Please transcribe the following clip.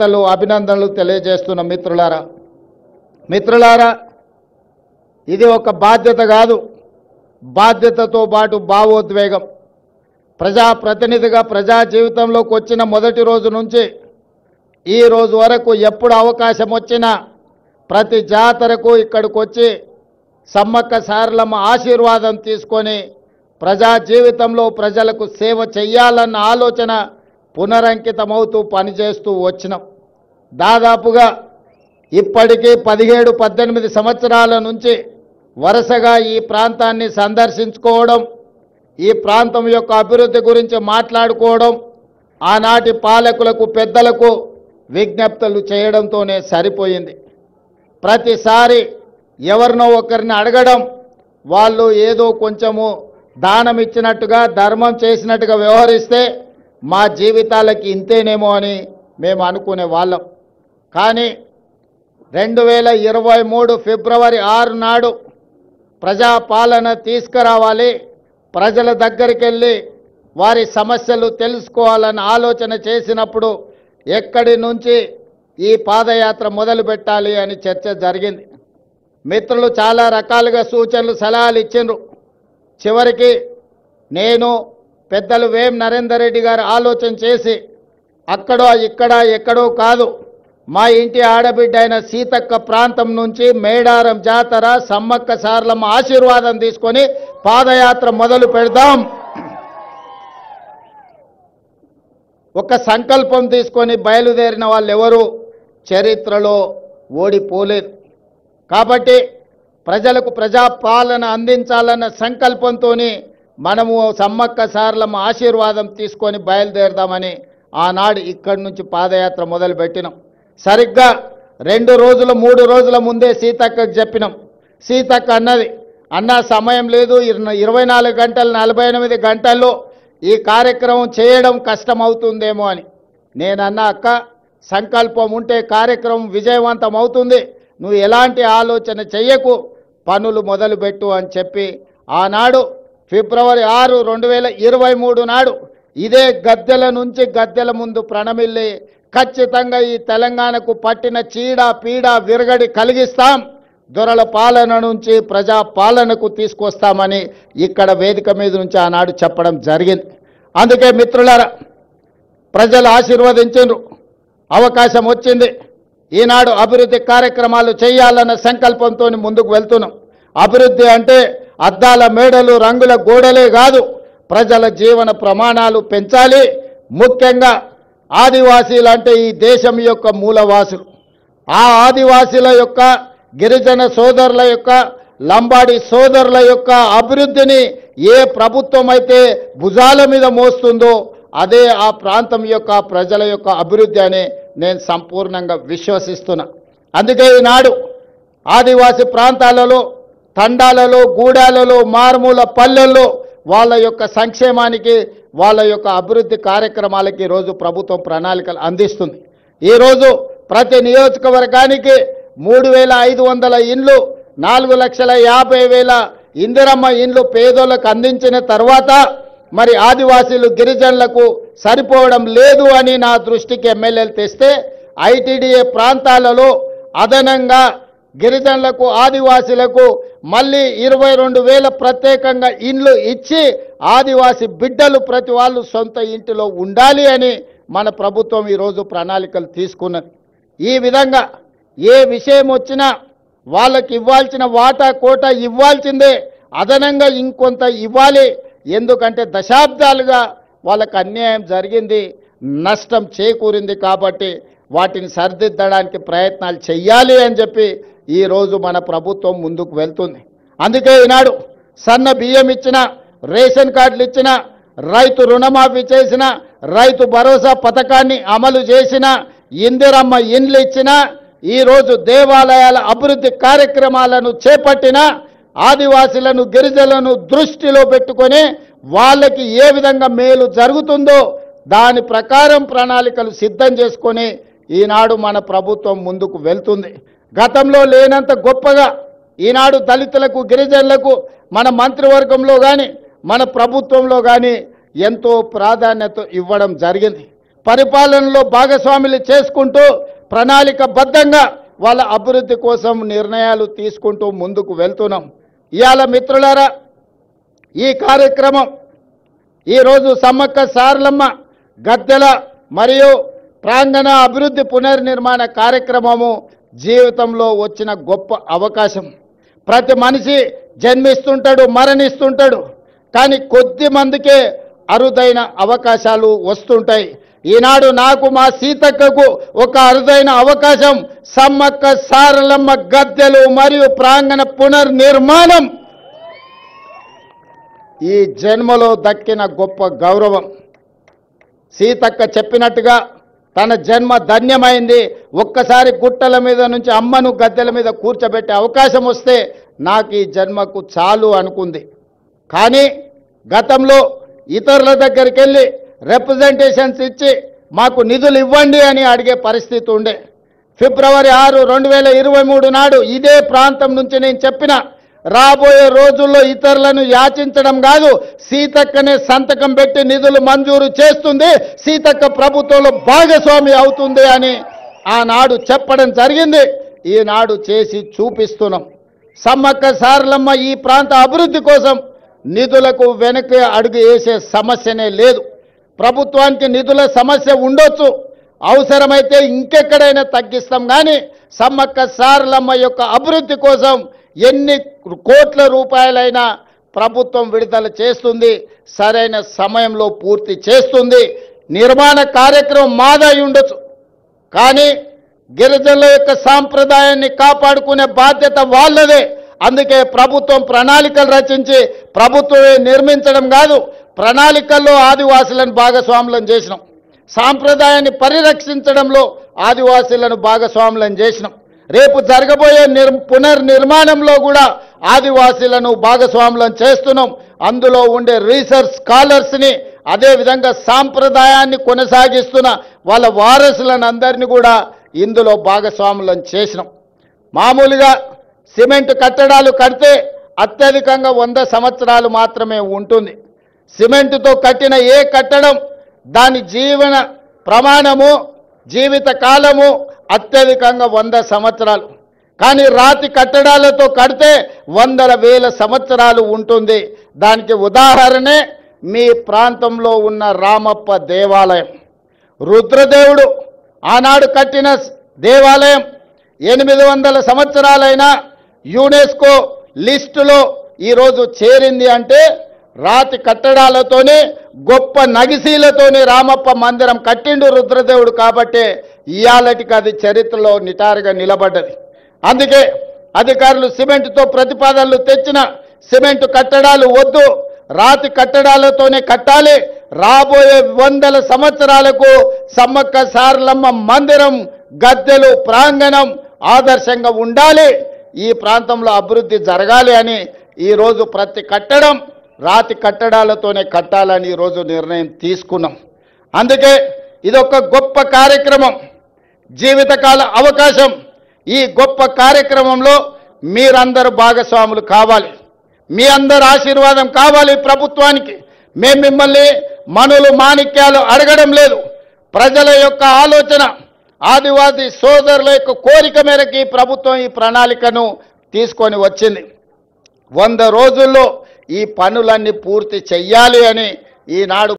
అభినందనలు తెలియజేస్తున్న మిత్రులారా ఇది ఒక బాధ్యత కాదు, బాధ్యతతో పాటు భావోద్వేగం. ప్రజాప్రతినిధిగా ప్రజా జీవితంలోకి వచ్చిన మొదటి రోజు నుంచి ఈ రోజు వరకు ఎప్పుడు అవకాశం వచ్చినా ప్రతి జాతరకు ఇక్కడికి వచ్చి సమ్మక్క సారలమ్మ ఆశీర్వాదం తీసుకొని ప్రజా జీవితంలో ప్రజలకు సేవ చేయాలన్న ఆలోచన పునరంకితమవుతూ పనిచేస్తూ వచ్చినాం. దాదాపుగా ఇప్పటికీ 17-18 సంవత్సరాల నుంచి వరుసగా ఈ ప్రాంతాన్ని సందర్శించుకోవడం, ఈ ప్రాంతం యొక్క అభివృద్ధి గురించి మాట్లాడుకోవడం, ఆనాటి పాలకులకు పెద్దలకు విజ్ఞప్తులు చేయడంతోనే సరిపోయింది. ప్రతిసారి ఎవరినో ఒకరిని అడగడం, వాళ్ళు ఏదో కొంచెము దానం ఇచ్చినట్టుగా ధర్మం చేసినట్టుగా వ్యవహరిస్తే మా జీవితాలకి ఇంతేనేమో అని మేము అనుకునే వాళ్ళం. కానీ 2023 ఫిబ్రవరి 6 నాడు ప్రజాపాలన తీసుకురావాలి, ప్రజల దగ్గరికి వెళ్ళి వారి సమస్యలు తెలుసుకోవాలని ఆలోచన చేసినప్పుడు ఎక్కడి నుంచి ఈ పాదయాత్ర మొదలు పెట్టాలి అని చర్చ జరిగింది. మిత్రులు చాలా రకాలుగా సూచనలు సలహాలు ఇచ్చిండ్రు. చివరికి నేను పెద్దలు వేం నరేందర్ రెడ్డి గారు ఆలోచన చేసి అక్కడో ఇక్కడ ఎక్కడో కాదు, మా ఇంటి ఆడబిడ్డ అయిన సీతక్క ప్రాంతం నుంచి మేడారం జాతర సమ్మక్క సారలమ్మ ఆశీర్వాదం తీసుకొని పాదయాత్ర మొదలు పెడదాం. ఒక సంకల్పం తీసుకొని బయలుదేరిన వాళ్ళు ఎవరు చరిత్రలో ఓడిపోలేదు. కాబట్టి ప్రజలకు ప్రజాపాలన అందించాలన్న సంకల్పంతో మనము సమ్మక్క సారలమ్మ ఆశీర్వాదం తీసుకొని బయలుదేరదామని ఆనాడు ఇక్కడి నుంచి పాదయాత్ర మొదలుపెట్టినాం. సరిగ్గా 2 రోజులు 3 రోజుల ముందే సీతక్కకు చెప్పినాం. సీతక్క అన్నది, అన్న సమయం లేదు, 24 గంటలు 48 గంటల్లో ఈ కార్యక్రమం చేయడం కష్టమవుతుందేమో అని. నేనన్నా, అక్క సంకల్పం ఉంటే కార్యక్రమం విజయవంతం అవుతుంది, నువ్వు ఎలాంటి ఆలోచన చెయ్యకు, పనులు మొదలుపెట్టు అని చెప్పి ఆనాడు ఫిబ్రవరి 6, 2023 నాడు ఇదే గద్దెల నుంచి గద్దెల ముందు ప్రణమిల్లి ఖచ్చితంగా ఈ తెలంగాణకు పట్టిన చీడ పీడ విరగడి కలిగిస్తాం, దొరల పాలన నుంచి ప్రజా పాలనకు తీసుకొస్తామని ఇక్కడ వేదిక మీద నుంచి ఆనాడు చెప్పడం జరిగింది. అందుకే మిత్రులారా, ప్రజలు ఆశీర్వదించారు, అవకాశం వచ్చింది. ఈనాడు అభివృద్ధి కార్యక్రమాలు చేయాలన్న సంకల్పంతో ముందుకు వెళ్తున్నాం. అభివృద్ధి అంటే అద్దాల మేడలు రంగుల గోడలే కాదు, ప్రజల జీవన ప్రమాణాలు పెంచాలి. ముఖ్యంగా ఆదివాసీలు అంటే ఈ దేశం యొక్క మూలవాసులు. ఆ ఆదివాసీల యొక్క గిరిజన సోదరుల యొక్క లంబాడి సోదరుల యొక్క అభివృద్ధిని ఏ ప్రభుత్వం అయితే భుజాల మీద మోస్తుందో అదే ఆ ప్రాంతం యొక్క ప్రజల యొక్క అభివృద్ధి అని నేను సంపూర్ణంగా విశ్వసిస్తున్నా. అందుకే ఈనాడు ఆదివాసీ ప్రాంతాలలో, తండాలలో, గూడాలలో, మారుమూల పల్లెల్లో వాళ్ళ యొక్క సంక్షేమానికి, వాళ్ళ యొక్క అభివృద్ధి కార్యక్రమాలకి ఈరోజు ప్రభుత్వం ప్రణాళికలు అందిస్తుంది. ఈరోజు ప్రతి నియోజకవర్గానికి 3,500 ఇండ్లు, 4,50,000 ఇందిరమ్మ ఇండ్లు పేదోళ్ళకు అందించిన తర్వాత మరి ఆదివాసీలు గిరిజనులకు సరిపోవడం లేదు అని నా దృష్టికి ఎమ్మెల్యేలు తెస్తే ఐటీడీఏ ప్రాంతాలలో అదనంగా గిరిజనులకు ఆదివాసీలకు మళ్ళీ 22,000 ప్రత్యేకంగా ఇండ్లు ఇచ్చి ఆదివాసీ బిడ్డలు ప్రతి వాళ్ళు సొంత ఇంటిలో ఉండాలి అని మన ప్రభుత్వం ఈరోజు ప్రణాళికలు తీసుకున్నది. ఈ విధంగా ఏ విషయం వచ్చినా వాళ్ళకి ఇవ్వాల్సిన వాటా కోట ఇవ్వాల్సిందే, అదనంగా ఇంకొంత ఇవ్వాలి. ఎందుకంటే దశాబ్దాలుగా వాళ్ళకు అన్యాయం జరిగింది, నష్టం చేకూరింది. కాబట్టి వాటిని సరిదిద్దడానికి ప్రయత్నాలు చెయ్యాలి అని చెప్పి ఈరోజు మన ప్రభుత్వం ముందుకు వెళ్తుంది. అందుకే ఈనాడు సన్న బియ్యం ఇచ్చిన, రేషన్ కార్డులు ఇచ్చిన, రైతు రుణమాఫీ చేసిన, రైతు భరోసా పథకాన్ని అమలు చేసిన, ఇందిరమ్మ ఇండ్లు ఇచ్చిన, ఈరోజు దేవాలయాల అభివృద్ధి కార్యక్రమాలను చేపట్టిన, ఆదివాసీలను గిరిజనులను దృష్టిలో పెట్టుకొని వాళ్ళకి ఏ విధంగా మేలు జరుగుతుందో దాని ప్రకారం ప్రణాళికలు సిద్ధం చేసుకొని ఈనాడు మన ప్రభుత్వం ముందుకు వెళ్తుంది. గతంలో లేనంత గొప్పగా ఈనాడు దళితులకు, గిరిజనులకు మన మంత్రివర్గంలో కానీ మన ప్రభుత్వంలో కానీ ఎంతో ప్రాధాన్యత ఇవ్వడం జరిగింది. పరిపాలనలో భాగస్వాములు చేసుకుంటూ ప్రణాళికబద్ధంగా వాళ్ళ అభివృద్ధి కోసం నిర్ణయాలు తీసుకుంటూ ముందుకు వెళ్తున్నాం. ఇవాళ మిత్రులారా, ఈ కార్యక్రమం ఈరోజు సమ్మక్క సారలమ్మ గద్దెల మరియు ప్రాంగణ అభివృద్ధి పునర్నిర్మాణ కార్యక్రమము జీవితంలో వచ్చిన గొప్ప అవకాశం. ప్రతి మనిషి జన్మిస్తుంటాడు, మరణిస్తుంటాడు, కానీ కొద్ది మందికే అరుదైన అవకాశాలు వస్తుంటాయి. ఈనాడు నాకు మా సీతక్కకు ఒక అరుదైన అవకాశం సమ్మక్క సారలమ్మ గద్దెలు మరియు ప్రాంగణ పునర్నిర్మాణం ఈ జన్మలో దక్కిన గొప్ప గౌరవం. సీతక్క చెప్పినట్టుగా తన జన్మ ధన్యమైంది. ఒక్కసారి గుట్టల మీద నుంచి అమ్మను గద్దెల మీద కూర్చోబెట్టే అవకాశం వస్తే నాకు ఈ జన్మకు చాలు అనుకుంది. కానీ గతంలో ఇతరుల దగ్గరికి వెళ్ళి రిప్రజెంటేషన్స్ ఇచ్చి మాకు నిధులు ఇవ్వండి అని అడిగే పరిస్థితి ఉండే. ఫిబ్రవరి 6, 2023 నాడు ఇదే ప్రాంతం నుంచి నేను చెప్పిన, రాబోయే రోజుల్లో ఇతరులను యాచించడం కాదు, సీతక్కనే సంతకం పెట్టి నిధులు మంజూరు చేస్తుంది, సీతక్క ప్రభుత్వంలో భాగస్వామి అవుతుంది అని ఆనాడు చెప్పడం జరిగింది. ఈనాడు చేసి చూపిస్తున్నాం. సమ్మక్క సారలమ్మ ఈ ప్రాంత అభివృద్ధి కోసం నిధులకు వెనక్కి అడుగు వేసే సమస్యనే లేదు. ప్రభుత్వానికి నిధుల సమస్య ఉండొచ్చు, అవసరమైతే ఇంకెక్కడైనా తగ్గిస్తాం, కానీ సమ్మక్క సారలమ్మ యొక్క అభివృద్ధి కోసం ఎన్ని కోట్ల రూపాయలైనా ప్రభుత్వం విడుదల చేస్తుంది, సరైన సమయంలో పూర్తి చేస్తుంది. నిర్మాణ కార్యక్రమం మాదై ఉండొచ్చు, కానీ గిరిజనుల యొక్క సాంప్రదాయాన్ని కాపాడుకునే బాధ్యత వాళ్ళదే. అందుకే ప్రభుత్వం ప్రణాళికలు రచించి ప్రభుత్వమే నిర్మించడం కాదు, ప్రణాళికల్లో ఆదివాసులను భాగస్వాములను చేసినాం. సాంప్రదాయాన్ని పరిరక్షించడంలో ఆదివాసులను భాగస్వాములను చేసినాం. రేపు జరగబోయే పునర్నిర్మాణంలో కూడా ఆదివాసీలను భాగస్వాములను చేస్తున్నాం. అందులో ఉండే రీసెర్చ్ స్కాలర్స్ని, అదేవిధంగా సాంప్రదాయాన్ని కొనసాగిస్తున్న వాళ్ళ వారసులను అందరినీ కూడా ఇందులో భాగస్వాములను చేసినాం. మామూలుగా సిమెంట్ కట్టడాలు కడితే అత్యధికంగా 100 సంవత్సరాలు మాత్రమే ఉంటుంది. సిమెంటుతో కట్టిన ఏ కట్టడం దాని జీవన ప్రమాణము, జీవిత కాలము అత్యధికంగా 100 సంవత్సరాలు. కానీ రాతి కట్టడాలతో కడితే వందల వేల సంవత్సరాలు ఉంటుంది. దానికి ఉదాహరణే మీ ప్రాంతంలో ఉన్న రామప్ప దేవాలయం. రుద్రదేవుడు ఆనాడు కట్టిన దేవాలయం 800 సంవత్సరాలైనా యునెస్కో లిస్టులో ఈరోజు చేరింది అంటే రాతి కట్టడాలతోనే, గొప్ప నగిశీలతోనే రామప్ప మందిరం కట్టిండు రుద్రదేవుడు. కాబట్టి ఇయాలటికి అది చరిత్రలో నిటారుగా నిలబడ్డది. అందుకే అధికారులు సిమెంటుతో ప్రతిపాదనలు తెచ్చిన సిమెంటు కట్టడాలు వద్దు, రాతి కట్టడాలతోనే కట్టాలి. రాబోయే 100 సంవత్సరాలకు సమ్మక్క సారలమ్మ మందిరం, గద్దెలు, ప్రాంగణం ఆదర్శంగా ఉండాలి, ఈ ప్రాంతంలో అభివృద్ధి జరగాలి అని ఈరోజు ప్రతి కట్టడం రాతి కట్టడాలతోనే కట్టాలని ఈరోజు నిర్ణయం తీసుకున్నాం. అందుకే ఇదొక గొప్ప కార్యక్రమం, జీవితకాల అవకాశం. ఈ గొప్ప కార్యక్రమంలో మీరందరూ భాగస్వాములు కావాలి, మీ అందరి ఆశీర్వాదం కావాలి ప్రభుత్వానికి. మేము మిమ్మల్ని మనులు మాణిక్యాలు అడగడం లేదు. ప్రజల యొక్క ఆలోచన, ఆదివాసీ సోదరుల యొక్క కోరిక మేరకు ఈ ప్రభుత్వం ఈ ప్రణాళికను తీసుకొని వచ్చింది. 100 రోజుల్లో ఈ పనులన్నీ పూర్తి చెయ్యాలి అని ఈనాడు